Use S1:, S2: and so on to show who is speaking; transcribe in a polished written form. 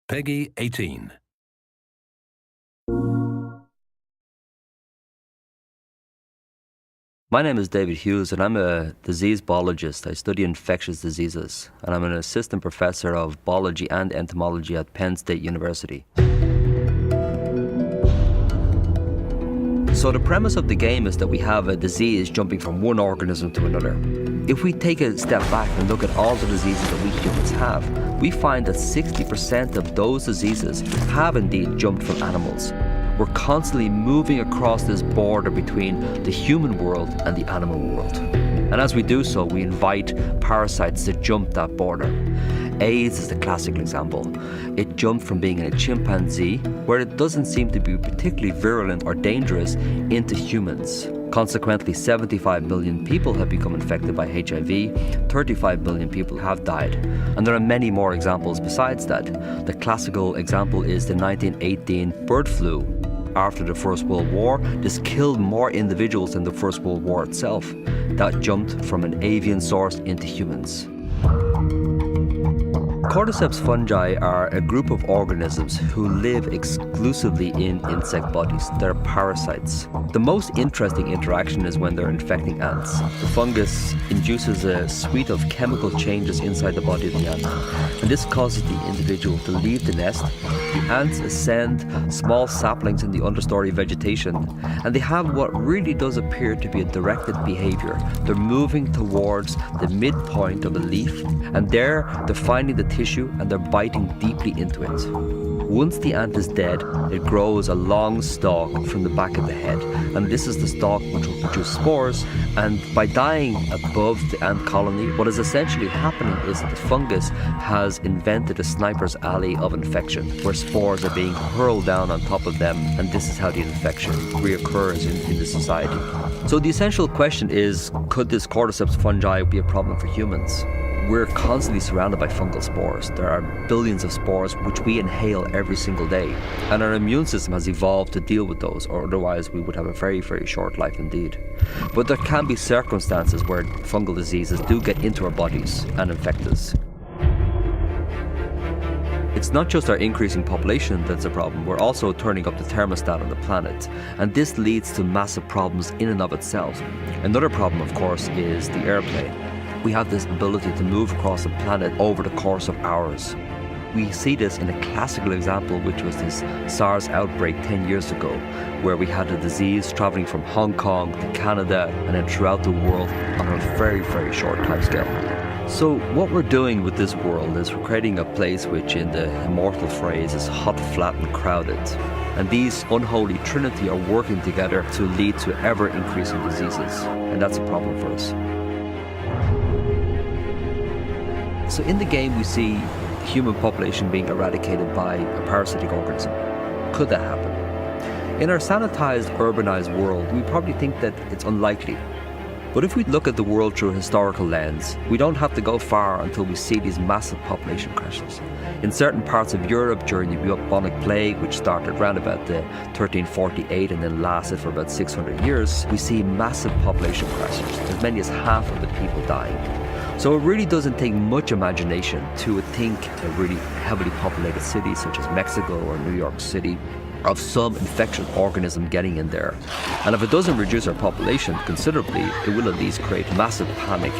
S1: Peggy 18.
S2: My name is David Hughes and I'm a disease biologist. I study infectious diseases and I'm an assistant professor of biology and entomology at Penn State University. So the premise of the game is that we have a disease jumping from one organism to another. If we take a step back and look at all the diseases that we humans have, we find that 60% of those diseases have indeed jumped from animals. We're constantly moving across this border between the human world and the animal world. And as we do so, we invite parasites to jump that border. AIDS is the classical example. It jumped from being in a chimpanzee, where it doesn't seem to be particularly virulent or dangerous, into humans. Consequently, 75 million people have become infected by HIV, 35 million people have died. And there are many more examples besides that. The classical example is the 1918 bird flu. After the First World War, this killed more individuals than the First World War itself. That jumped from an avian source into humans. Cordyceps fungi are a group of organisms who live exclusively in insect bodies. They're parasites. The most interesting interaction is when they're infecting ants. The fungus induces a suite of chemical changes inside the body of the ant, and this causes the individual to leave the nest. The ants ascend small saplings in the understory vegetation, and they have what really does appear to be a directed behavior. They're moving towards the midpoint of a leaf, and there they're finding the tissue and they're biting deeply into it. Once the ant is dead, it grows a long stalk from the back of the head, and this is the stalk which will produce spores. And by dying above the ant colony, what is essentially happening is that the fungus has invented a sniper's alley of infection, where spores are being hurled down on top of them, and this is how the infection reoccurs in the society. So the essential question is, could this cordyceps fungi be a problem for humans? We're constantly surrounded by fungal spores. There are billions of spores which we inhale every single day. And our immune system has evolved to deal with those, or otherwise we would have a very, very short life indeed. But there can be circumstances where fungal diseases do get into our bodies and infect us. It's not just our increasing population that's a problem, we're also turning up the thermostat on the planet, and this leads to massive problems in and of itself. Another problem, of course, is the airplane. We have this ability to move across the planet over the course of hours. We see this in a classical example, which was this SARS outbreak 10 years ago, where we had a disease traveling from Hong Kong to Canada and then throughout the world on a very, very short timescale. So what we're doing with this world is we're creating a place which, in the immortal phrase, is hot, flat and crowded. And these unholy trinity are working together to lead to ever-increasing diseases. And that's a problem for us. So in the game we see the human population being eradicated by a parasitic organism. Could that happen? In our sanitized, urbanized world, we probably think that it's unlikely. But if we look at the world through a historical lens, we don't have to go far until we see these massive population crashes. In certain parts of Europe during the bubonic plague, which started around about the 1348 and then lasted for about 600 years, we see massive population crashes, as many as half of the people dying. So it really doesn't take much imagination to think a really heavily populated city such as Mexico or New York City of some infectious organism getting in there. And if it doesn't reduce our population considerably, it will at least create massive panic.